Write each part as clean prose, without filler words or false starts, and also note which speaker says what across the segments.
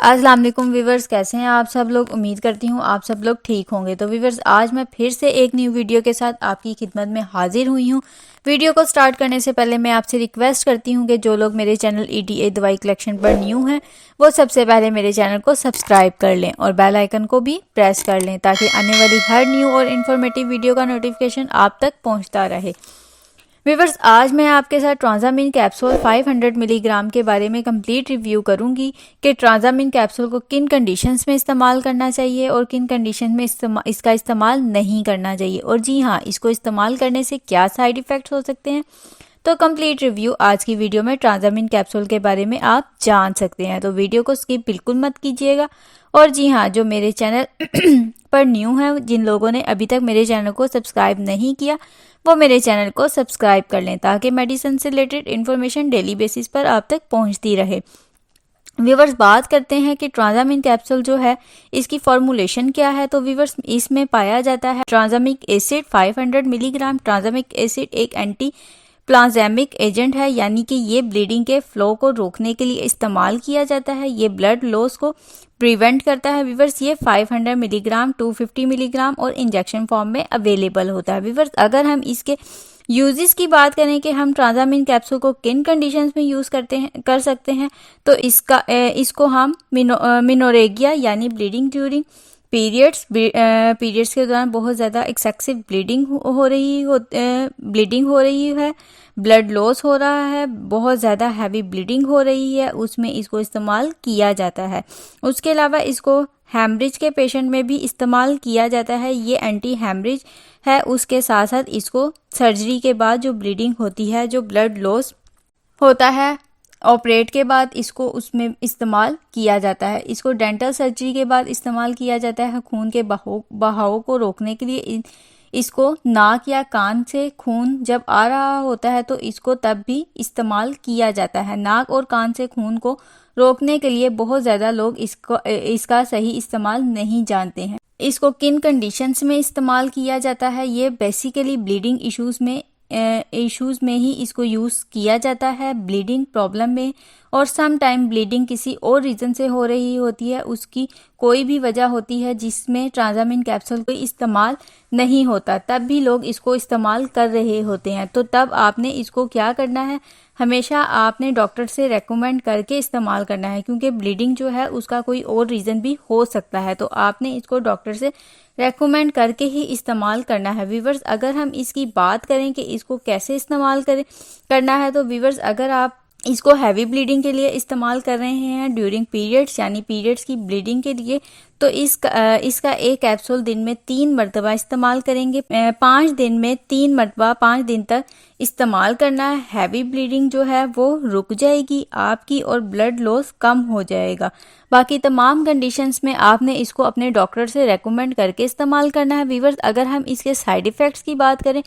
Speaker 1: अस्सलाम वालेकुम व्यूवर्स, कैसे हैं आप सब लोग। उम्मीद करती हूँ आप सब लोग ठीक होंगे। तो व्यूवर्स, आज मैं फिर से एक न्यू वीडियो के साथ आपकी खिदमत में हाजिर हुई हूँ। वीडियो को स्टार्ट करने से पहले मैं आपसे रिक्वेस्ट करती हूँ कि जो लोग मेरे चैनल ETA दवाई कलेक्शन पर न्यू हैं वो सबसे पहले मेरे चैनल को सब्सक्राइब कर लें और बेल आइकन को भी प्रेस कर लें ताकि आने वाली हर न्यू और इन्फॉर्मेटिव वीडियो का नोटिफिकेशन आप तक पहुँचता रहे। व्यूवर्स, आज मैं आपके साथ ट्रांजामिन कैप्सूल 500 मिलीग्राम के बारे में कंप्लीट रिव्यू करूंगी कि ट्रांजामिन कैप्सूल को किन कंडीशंस में इस्तेमाल करना चाहिए और किन कंडीशन में इसका इस्तेमाल नहीं करना चाहिए, और जी हाँ, इसको इस्तेमाल करने से क्या साइड इफ़ेक्ट्स हो सकते हैं। तो कंप्लीट रिव्यू आज की वीडियो में ट्रांजामिन कैप्सूल के बारे में आप जान सकते हैं। तो वीडियो को स्किप बिल्कुल मत कीजिएगा। और जी हाँ, जो मेरे चैनल पर न्यू हैं, जिन लोगों ने अभी तक मेरे चैनल को सब्सक्राइब नहीं किया, वो मेरे चैनल को सब्सक्राइब कर लें ताकि मेडिसिन से रिलेटेड इन्फॉर्मेशन डेली बेसिस पर आप तक पहुंचती रहे। व्यूवर्स, बात करते हैं कि ट्रांजामिन कैप्सूल जो है इसकी फॉर्मुलेशन क्या है। तो व्यूवर्स, इसमें पाया जाता है ट्रांजामिक एसिड 500 मिलीग्राम। ट्रांजामिक एसिड एक एंटी प्लाज्मेमिक एजेंट है, यानी कि ये ब्लीडिंग के फ्लो को रोकने के लिए इस्तेमाल किया जाता है। ये ब्लड लॉस को प्रिवेंट करता है। व्यूवर्स, ये 500 मिलीग्राम, 250 मिलीग्राम और इंजेक्शन फॉर्म में अवेलेबल होता है। व्यूवर्स, अगर हम इसके यूजेस की बात करें कि हम ट्रांजामिन कैप्सूल को किन कंडीशंस में यूज कर सकते हैं, तो इसको हम मिनोरेगिया यानी ब्लीडिंग ड्यूरिंग पीरियड्स के दौरान बहुत ज़्यादा एक्सेसिव ब्लीडिंग हो रही है, ब्लड लॉस हो रहा है, बहुत ज़्यादा हैवी ब्लीडिंग हो रही है, उसमें इसको इस्तेमाल किया जाता है। उसके अलावा इसको हैमरेज के पेशेंट में भी इस्तेमाल किया जाता है। ये एंटी हैमरेज है। उसके साथ साथ इसको सर्जरी के बाद जो ब्लीडिंग होती है, जो ब्लड लॉस होता है ऑपरेट के बाद, इसको उसमें इस्तेमाल किया जाता है। इसको डेंटल सर्जरी के बाद इस्तेमाल किया जाता है खून के बहाव को रोकने के लिए। इसको नाक या कान से खून जब आ रहा होता है तो इसको तब भी इस्तेमाल किया जाता है। नाक और कान से खून को रोकने के लिए बहुत ज़्यादा लोग इसका सही इस्तेमाल नहीं जानते हैं। इसको किन कंडीशंस में इस्तेमाल किया जाता है, ये बेसिकली ब्लीडिंग इश्यूज में ही इसको यूज़ किया जाता है, ब्लीडिंग प्रॉब्लम में, और सम टाइम ब्लीडिंग किसी और रीज़न से हो रही होती है, उसकी कोई भी वजह होती है जिसमें ट्रांजामिन कैप्सूल को इस्तेमाल नहीं होता, तब भी लोग इसको इस्तेमाल कर रहे होते हैं। तो तब आपने इसको क्या करना है, हमेशा आपने डॉक्टर से रेकमेंड करके इस्तेमाल करना है, क्योंकि ब्लीडिंग जो है उसका कोई और रीज़न भी हो सकता है। तो आपने इसको डॉक्टर से रेकमेंड करके ही इस्तेमाल करना है। व्यूवर्स, अगर हम इसकी बात करें कि इसको कैसे इस्तेमाल करना है, तो व्यूवर्स, अगर आप इसको हैवी ब्लीडिंग के लिए इस्तेमाल कर रहे हैं ड्यूरिंग पीरियड्स, यानी पीरियड्स की ब्लीडिंग के लिए, तो इसका एक कैप्सूल दिन में 3 मरतबा इस्तेमाल करेंगे। 5 दिन में 3 मरतबा 5 दिन तक इस्तेमाल करना है। हैवी ब्लीडिंग जो है वो रुक जाएगी आपकी और ब्लड लॉस कम हो जाएगा। बाकी तमाम कंडीशंस में आपने इसको अपने डॉक्टर से रेकमेंड करके इस्तेमाल करना है। व्यूवर्स, अगर हम इसके साइड इफ़ेक्ट्स की बात करें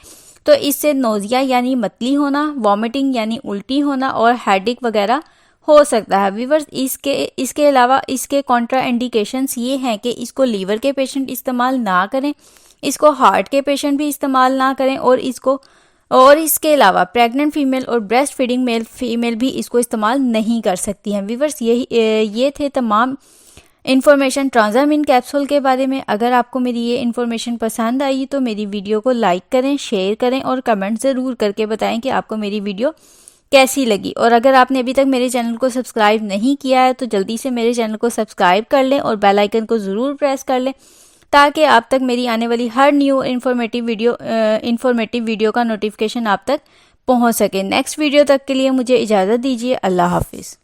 Speaker 1: तो इससे नोजिया यानी मतली होना, वॉमिटिंग यानी उल्टी होना और हेडेक वगैरह हो सकता है। व्यूवर्स, इसके अलावा इसके कॉन्ट्रा इंडिकेशंस ये हैं कि इसको लीवर के पेशेंट इस्तेमाल ना करें, इसको हार्ट के पेशेंट भी इस्तेमाल ना करें, और इसके अलावा प्रेग्नेंट फीमेल और ब्रेस्ट फीडिंग फीमेल भी इसको इस्तेमाल नहीं कर सकती हैं। व्यूवर्स, ये थे तमाम इन्फॉर्मेशन ट्रांजामिन कैप्सूल के बारे में। अगर आपको मेरी ये इन्फॉर्मेशन पसंद आई तो मेरी वीडियो को लाइक करें, शेयर करें और कमेंट ज़रूर करके बताएं कि आपको मेरी वीडियो कैसी लगी। और अगर आपने अभी तक मेरे चैनल को सब्सक्राइब नहीं किया है तो जल्दी से मेरे चैनल को सब्सक्राइब कर लें और बेल आइकन को ज़रूर प्रेस कर लें ताकि आप तक मेरी आने वाली हर न्यू इन्फॉर्मेटिव वीडियो का नोटिफिकेशन आप तक पहुँच सके। नेक्स्ट वीडियो तक के लिए मुझे इजाज़त दीजिए। अल्लाह हाफिज़।